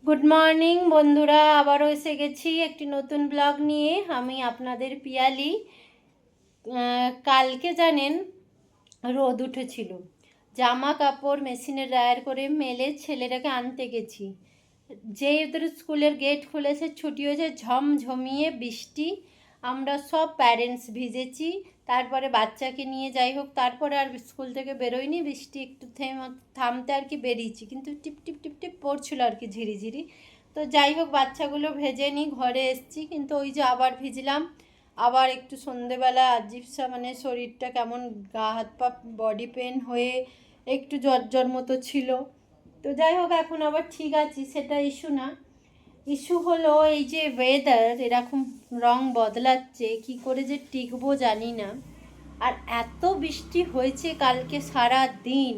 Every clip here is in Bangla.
গুড মর্নিং বন্ধুরা, আবারও এসে গেছি একটি নতুন ব্লগ নিয়ে। আমি আপনাদের পিয়ালি। কালকে জানেন রোদ উঠেছিল, জামা কাপড় মেশিনে ড্রায়ার করে মেলে ছেলেটাকে আনতে গেছি। যেই ওদের স্কুলের গেট খুলেছে, ছুটি হয়েছে, ঝমঝমিয়ে বৃষ্টি, আমরা সব প্যারেন্টস ভিজেছি। তারপরে বাচ্চাকে নিয়ে যাই হোক, তারপরে আর স্কুল থেকে বেরোয়নি, বৃষ্টি একটু থামতে আর কি বেরিয়েছি, কিন্তু টিপ টিপ টিপ টিপ পড়ছিল আর কি, ঝিরিঝিরি। তো যাই হোক, বাচ্চাগুলো ভেজে নিই, ঘরে এসছি, কিন্তু ওই যে আবার ভিজলাম। আবার একটু সন্ধেবেলা আজিবসা, মানে শরীরটা কেমন, গা হাত পা বডি পেন হয়ে একটু জ্বর জ্বর মতো ছিল। তো যাই হোক, এখন আবার ঠিক আছি, সেটা ইস্যু না। ইস্যু হলো এই যে ওয়েদার এরকম রং বদলাচ্ছে, কি করে যে টিকবো জানি না। আর এত বৃষ্টি হয়েছে কালকে সারা দিন।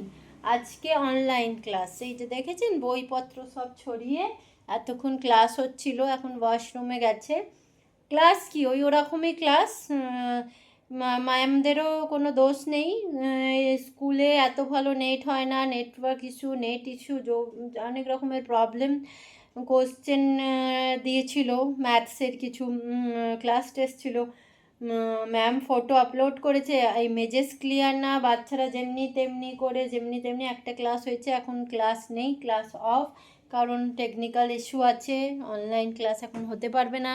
আজকে অনলাইন ক্লাস, এই যে দেখেছেন বইপত্র সব ছড়িয়ে এতক্ষণ ক্লাস হচ্ছিল, এখন ওয়াশরুমে গেছে। ক্লাস কি ওই ওরকমই ক্লাস। ম্যামদেরও কোনো দোষ নেই। স্কুলে এত ভালো নেট হয় না, নেটওয়ার্ক ইস্যু, নেট ইস্যু, অনেক রকমের প্রবলেম। কোশ্চেন দিয়েছিল, ম্যাথসের কিছু ক্লাস টেস্ট ছিল। ম্যাম ফটো আপলোড করেছে, ইমেজেস ক্লিয়ার না, বাচ্চারা যেমনি তেমনি করে যেমনি তেমনি একটা ক্লাস হয়েছে, এখন ক্লাস নেই, ক্লাস অফ। কারণ টেকনিক্যাল ইস্যু আছে, অনলাইন ক্লাস এখন হতে পারবে না।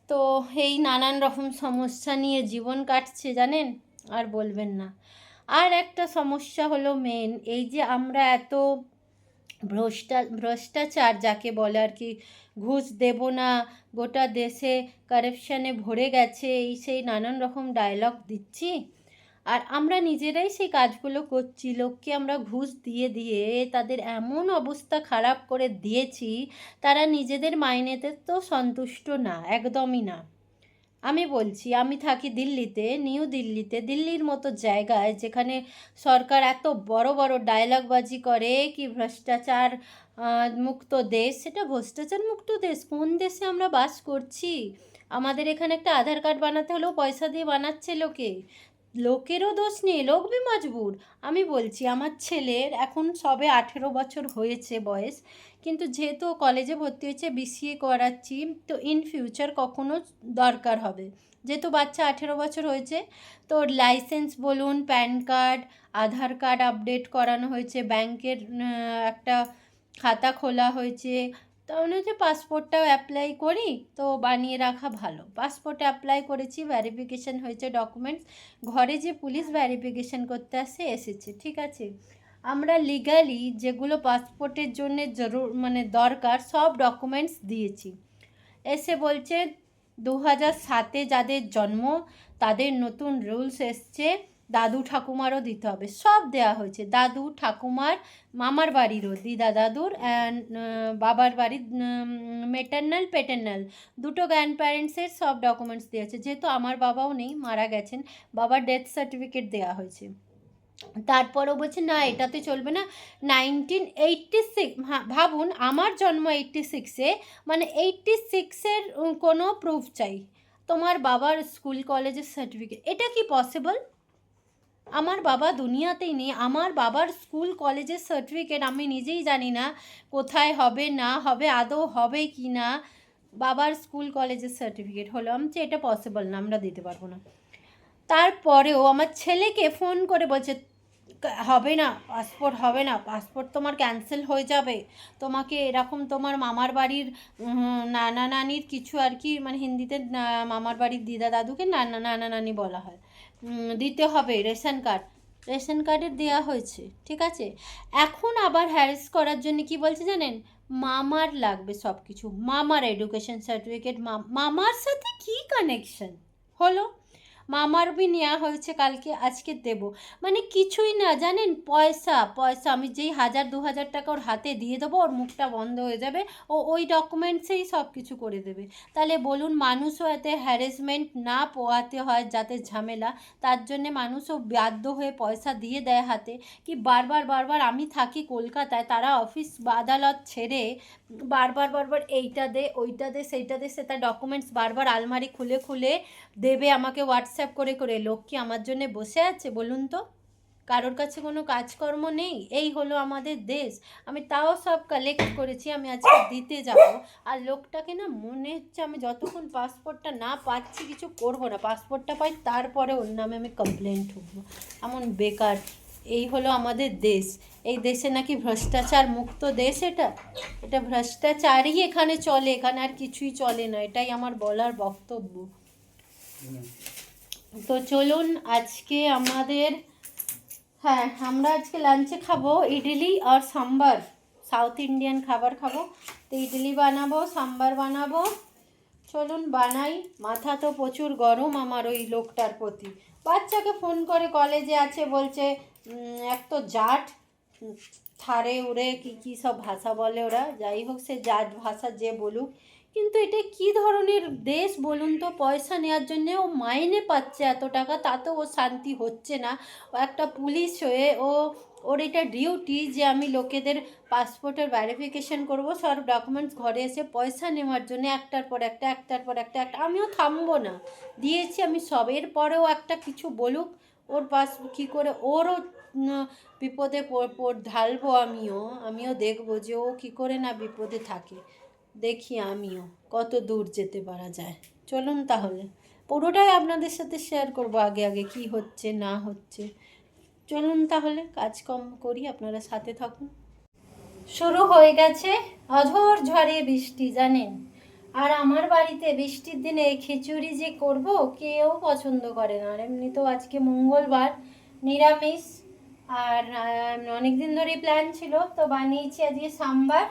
তো এই নানান রকম সমস্যা নিয়ে জীবন কাটছে জানেন, আর বলবেন না। আর একটা সমস্যা হলো মেন, এই যে আমরা এত ভ্রষ্টাচার যাকে বলে আর কি, ঘুষ দেব না, গোটা দেশে কারাপশানে ভরে গেছে, এই সেই নানান রকম ডায়লগ দিচ্ছি, আর আমরা নিজেরাই সেই কাজগুলো করছি। লোককে আমরা ঘুষ দিয়ে দিয়ে তাদের এমন অবস্থা খারাপ করে দিয়েছি, তারা নিজেদের মাইনেতে তো সন্তুষ্ট না, একদমই না। আমি বলছি, আমি থাকি দিল্লিতে, নিউ দিল্লিতে, দিল্লির মতো জায়গায় যেখানে সরকার এত বড় বড় ডায়লগবাজি করে কি ভ্রষ্টাচার মুক্ত দেশ। সেটা ভ্রষ্টাচার মুক্ত দেশ? কোন দেশে আমরা বাস করছি? আমাদের এখানে একটা আধার কার্ড বানাতে হলেও পয়সা দিয়ে বানাচ্ছে লোকে। লোকেরও দোষ নেই, লোক ভি মজবুর। আমি বলছি, আমার ছেলের এখন সবে 18 বছর হয়েছে বয়স, কিন্তু যেহেতু কলেজে ভর্তি হয়েছে, বিসিএ করাচ্ছি, তো ইন ফিউচার কখনো দরকার হবে। যেহেতু বাচ্চা 18 বছর হয়েছে, তো লাইসেন্স বলুন, প্যান কার্ড, আধার কার্ড আপডেট করানো হয়েছে, ব্যাংকের একটা খাতা খোলা হয়েছে। তো মনে হচ্ছে পাসপোর্টটাও অ্যাপ্লাই করি, তো বানিয়ে রাখা ভালো। পাসপোর্টে অ্যাপ্লাই করেছি, ভ্যারিফিকেশান হয়েছে ডকুমেন্টস, ঘরে যে পুলিশ ভ্যারিফিকেশান করতে আসে এসেছে, ঠিক আছে। আমরা লিগালি যেগুলো পাসপোর্টের জন্যে মানে দরকার, সব ডকুমেন্টস দিয়েছি। এসে বলছে 2007-এ যাদের জন্ম তাদের নতুন রুলস এসছে, দাদু ঠাকুমারও দিতে হবে। সব দেয়া হয়েছে, দাদু ঠাকুমার, মামার বাড়িরও, দিদা দাদুর, অ্যান্ড বাবার বাড়ির মেটার্নাল পেটার্নাল, দুটো গ্র্যান্ড প্যারেন্টসের সব ডকুমেন্টস দেওয়া হয়েছে। যেহেতু আমার বাবাও নেই, মারা গেছেন, বাবার ডেথ সার্টিফিকেট দেওয়া হয়েছে। তারপরও বলছে না, এটাতে চলবে না। 1986, ভাবুন আমার জন্ম 86-এ, মানে 86-এর কোনো প্রুফ চাই, তোমার বাবার স্কুল কলেজের সার্টিফিকেট। এটা কি পসিবল? আমার বাবা দুনিয়াতেই নেই, আমার বাবার স্কুল কলেজের সার্টিফিকেট আমি নিজেই জানি না কোথায় হবে না হবে, আদৌ হবে কি না। বাবার স্কুল কলেজের সার্টিফিকেট হলো, আমি এটা পসিবল না, আমরা দিতে পারবো না। তারপরেও আমার ছেলেকে ফোন করে বলছে হবে না, পাসপোর্ট হবে না, পাসপোর্ট তোমার ক্যান্সেল হয়ে যাবে, তোমাকে এরকম তোমার মামার বাড়ির নানা নানির কিছু আর কি, মানে হিন্দিতে মামার বাড়ির দিদা দাদুকে নানা নানা নানি বলা হয়, দিতে হবে রেশন কার্ড। রেশন কার্ডের দেওয়া হয়েছে, ঠিক আছে। এখন আবার হ্যারেস করার জন্য কি বলছে জানেন, মামার লাগবে সব কিছু, মামার এডুকেশন সার্টিফিকেট। মামার সাথে কি কানেকশন হলো? মামার বি নেওয়া হয়েছে কালকে, আজকে দেব, মানে কিছুই না জানেন, পয়সা পয়সা। আমি যেই 1000-2000 টাকা ওর হাতে দিয়ে দেবো, ওর মুখটা বন্ধ হয়ে যাবে, ও ওই ডকুমেন্টসেই সব কিছু করে দেবে। তাহলে বলুন, মানুষও এতে হ্যারাসমেন্ট না পোয়াতে হয় যাতে ঝামেলা, তার জন্যে মানুষও বাধ্য হয়ে পয়সা দিয়ে দেয় হাতে। কি বারবার বারবার, আমি থাকি কলকাতায়, তারা অফিস বা আদালত ছেড়ে বারবার বারবার এইটা দে, ওইটা দে, সেইটা দে, সেটা ডকুমেন্টস বারবার আলমারি খুলে খুলে দেবে আমাকে হোয়াটসঅ্যাপ করে করে। লোক কি আমার জন্যে বসে আছে বলুন তো? কারোর কাছে কোনো কাজকর্ম নেই, এই হলো আমাদের দেশ। আমি তাও সব কালেক্ট করেছি, আমি আজকে দিতে যাব। আর লোকটাকে না মনে হচ্ছে আমি যতক্ষণ পাসপোর্টটা না পাচ্ছি কিছু করব না, পাসপোর্টটা পাই তারপরে ওর নামে আমি কমপ্লেন ঠুকবো, এমন বেকার। এই হলো আমাদের দেশ। এই দেশে নাকি ভ্রষ্টাচার মুক্ত দেশ, এটা ভ্রষ্টাচারই এখানে চলে, এখানে আর কিছুই চলে না, এটাই আমার বলার বক্তব্য। তো চলুন আজকে আমাদের, হ্যাঁ আমরা আজকে লাঞ্চে খাবো ইডলি আর সাম্বার, সাউথ ইন্ডিয়ান খাবার খাবো। তো ইডলি বানাবো, সাম্বার বানাবো, চলুন বানাই। মাথা তো প্রচুর গরম আমার ওই লোকটার প্রতি। বাচ্চাকে ফোন করে, কলেজে আছে বলছে, এক তো জাট, থারে উড়ে কী সব ভাষা বলে ওরা, যাই হোক সে জাট ভাষা যে বলুক, কিন্তু এটা কি ধরনের দেশ বলুন তো? পয়সা নেওয়ার জন্যে ও মাইনে পাচ্ছে এত টাকা, তাতেও ও শান্তি হচ্ছে না। ও একটা পুলিশ হয়ে ওর এটা ডিউটি যে আমি লোকেদের পাসপোর্টের ভেরিফিকেশন করব, সব ডকুমেন্টস ঘরে এসে পয়সা নেওয়ার জন্য একটার পর একটা একটার পর একটা একটা। আমিও থামবো না, দিয়েছি আমি সব, এর পরেও একটা কিছু বলুক, ওর পাস কী করে ওরও বিপদে ঢালবো, আমিও দেখবো যে ও কী করে না বিপদে থাকে, দেখি আমিও কত দূর যেতে পারা যায়। চলুন তাহলে পুরোটাই আপনাদের সাথে শেয়ার করব, আগে আগে কি হচ্ছে না হচ্ছে। চলুন তাহলে কাজকর্ম করি, আপনারা সাথে থাকুন। শুরু হয়ে গেছে অঝোর ঝড়ে বৃষ্টি, জানেন। আর আমার বাড়িতে বৃষ্টির দিনে খিচুড়ি যে করব কেউ পছন্দ করে না। আর এমনিতেও আজকে মঙ্গলবার, নিরামিষ। আর অনেক দিন ধরেই প্ল্যান ছিল, তো বানিয়েছি আজকে সাম্বার।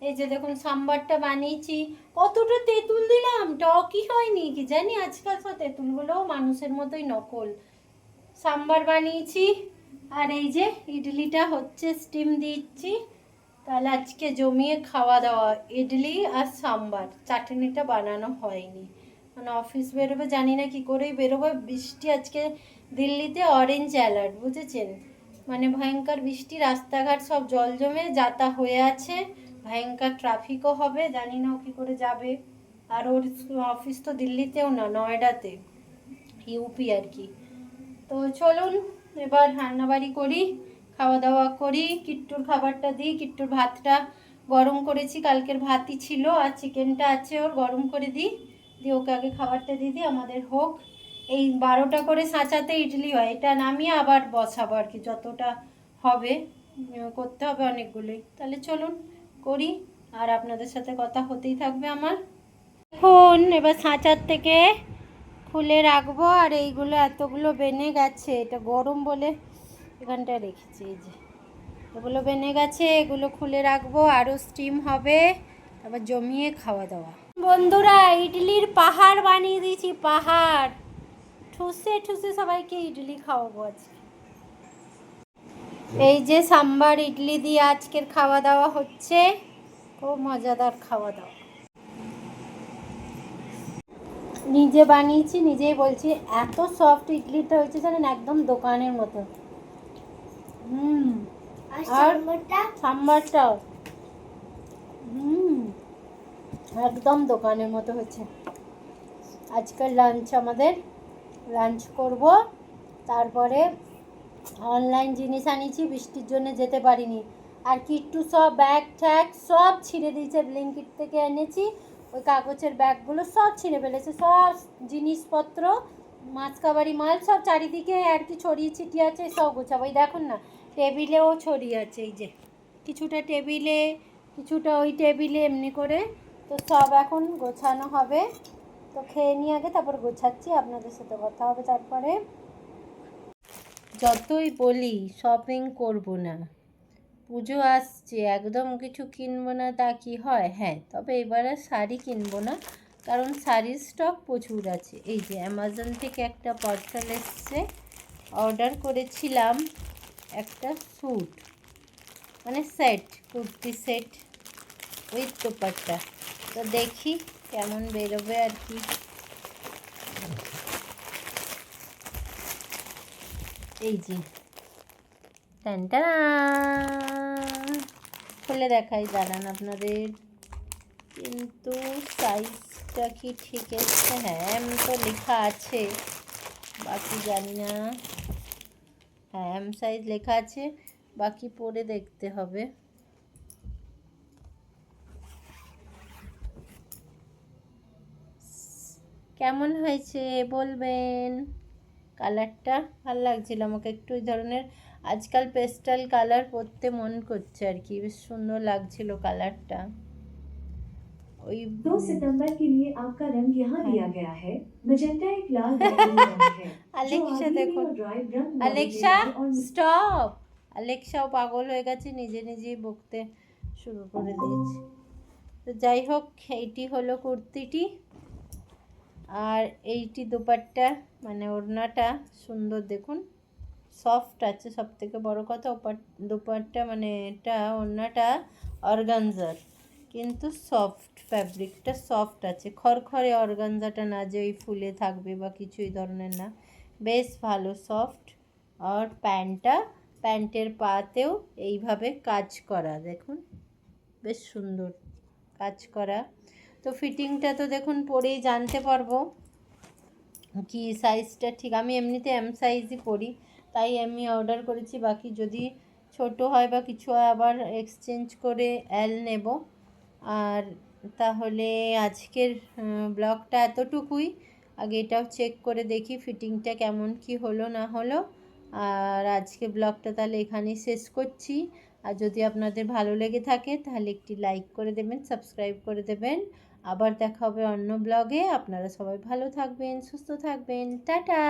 এই যে দেখুন সাম্বারটা বানিয়েছি, কতটা তেঁতুল দিলাম, টকই হয়নি কি জানি, আজকাল সব তেঁতুলগুলোও মানুষের মতোই নকল। সাম্বার বানিয়েছি, আর এই যে ইডলিটা হচ্ছে, স্টিম দিচ্ছি। তাহলে আজকে জমিয়ে খাওয়া দাওয়া, ইডলি আর সাম্বার, চাটনিটা বানানো হয়নি, মানে অফিস বেরোবে, জানি না কি করেই বেরোবে। বৃষ্টি আজকে দিল্লিতে অরেঞ্জ অ্যালার্ট, বুঝেছেন, মানে ভয়ঙ্কর বৃষ্টি, রাস্তাঘাট সব জল জমে যাতা হয়ে আছে, ভয়ঙ্কর ট্রাফিকও হবে, জানি না ও কী করে যাবে। আর ওর অফিস তো দিল্লিতেও না, নয়ডাতে, ইউপি আর কি। তো চলুন এবার রান্নাবাড়ি করি, খাওয়া দাওয়া করি, কিট্টুর খাবারটা দিই। কিট্টুর ভাতটা গরম করেছি, কালকের ভাতই ছিল, আর চিকেনটা আছে ওর, গরম করে দিই, দিয়ে ওকে আগে খাবারটা দিয়ে দিই, আমাদের হোক। এই 12টা করে সাঁচাতে ইডলি হয়, এটা নামিয়ে আবার বসাবো আর কি, যতটা হবে করতে হবে অনেকগুলোই। তাহলে চলুন করি, আর আপনাদের সাথে কথা হতেই থাকবে আমার। এখন এবার সাঁচার থেকে খুলে রাখবো, আর এইগুলো এতগুলো বেনে গেছে, এটা গরম বলে এখানটায় রেখেছি, এই যে এগুলো বেনে গেছে, এগুলো খুলে রাখবো, আরও স্টিম হবে, তারপর জমিয়ে খাওয়া দাওয়া। বন্ধুরা ইডলির পাহাড় বানিয়ে দিয়েছি, পাহাড়, ঠুসে ঠুসে সবাইকে ইডলি খাওয়াবো আজকে। এই যে সাম্বার ইডলি দিয়ে আজকের খাওয়া দাওয়া হচ্ছে, খুব মজাদার খাওয়া দাওয়া, নিজে বানিয়েছি, নিজেই বলছি, এত সফট ইডলিটা হয়েছে জানেন, একদম দোকানের মতো। আর সাম্বারটাও একদম দোকানের মতো হচ্ছে। আজকাল লাঞ্চ আমাদের, লাঞ্চ করব, তারপরে অনলাইন জিনিস আনিয়েছি, বৃষ্টির জন্য যেতে পারিনি। আর কিট্টু সব ব্যাগ ট্যাগ সব ছিঁড়ে দিয়েছে, ব্লিঙ্কিট থেকে এনেছি, ওই কাগজের ব্যাগগুলো সব ছিঁড়ে ফেলেছে, সব জিনিসপত্র মাছকাবারি মাল সব চারিদিকে আর কি ছড়িয়ে ছিটিয়ে আছে, সব গোছাবো। এই দেখুন না, টেবিলেও ছড়িয়ে আছে, এই যে কিছুটা টেবিলে, কিছুটা ওই টেবিলে, এমনি করে। তো সব এখন গোছানো হবে, তো খেয়ে নিয়ে আগে, তারপর গোছাচ্ছি, আপনাদের সাথে কথা হবে তারপরে। যতই বলি শপিং করব না, পুজো আসছে, একদম কিছু কিনবো না তা কি হয়? হ্যাঁ, তবে এবারে শাড়ি কিনবো না, কারণ শাড়ির স্টক প্রচুর আছে। এই যে অ্যামাজন থেকে একটা পার্সেল এসছে, অর্ডার করেছিলাম একটা স্যুট, মানে set, kurti set with dupatta, তো দেখি কেমন বেরোবে আর কি। এই যে টানটা খুলে দেখাই, দাঁড়ান আপনাদের, কিন্তু সাইজটা কি ঠিক আছে? হ্যাঁ, এম তো লেখা আছে, বাকি জানি না। হ্যাঁ এম সাইজ লেখা আছে, বাকি পরে দেখতে হবে। কেমন হয়েছে বলবেন? কালারটা ভাল লাগছিল আমাকে, একটু ওই ধরনের আজকাল পেস্টাল কালার পরতে মন করছে আর কি, বেশ সুন্দর লাগছিল কালারটা। ওই 2 सितंबर के लिए आपका रंग यहाँ हाँ। दिया गया है। मैजेंटा एक लाल बैगनी रंग है जो अलेक्सा आगे में देखो, और ड्राइव रंग बॉडी में अलेक्सा लाल और স্টপ। অ্যালেক্সাও পাগল হয়ে গেছে, নিজে নিজেই বকতে শুরু করে দিয়েছে। তো যাই হোক, এইটি হলো কুর্তিটি, আর এইটি দোপাট্টা, মানে ওড়নাটা সুন্দর দেখুন, সফট আছে, সব থেকে বড়ো কথা দোপাট্টা মানে এটা ওড়নাটা অর্গানজার, কিন্তু সফট, ফ্যাব্রিকটা সফট আছে, খড়খড়ে অর্গানজাটা না যে ওই ফুলে থাকবে বা কিছু এই ধরনের না, বেশ ভালো সফট। আর প্যান্টের পাতেও এইভাবে কাজ করা, দেখুন বেশ সুন্দর কাজ করা। তো ফিটিংটা তো দেখুন পরেই জানতে পারবো কি সাইজটা ঠিক, আমি এমনিতে এম সাইজই পরি, তাই আমি অর্ডার করেছি, বাকি যদি ছোট হয় বা কিছু হয় আবার এক্সচেঞ্জ করে এল নেব। আর তাহলে আজকের ব্লগটা এতটুকুই, আগে এটাও চেক করে দেখি ফিটিংটা কেমন কি হলো না হলো। আর আজকে ব্লগটা তাহলে এখানেই শেষ করছি। আর যদি আপনাদের ভালো লেগে থাকে তাহলে একটি লাইক করে দেবেন, সাবস্ক্রাইব করে দেবেন। আবার দেখা হবে অন্য ব্লগে। আপনারা সবাই ভালো থাকবেন, সুস্থ থাকবেন, টাটা।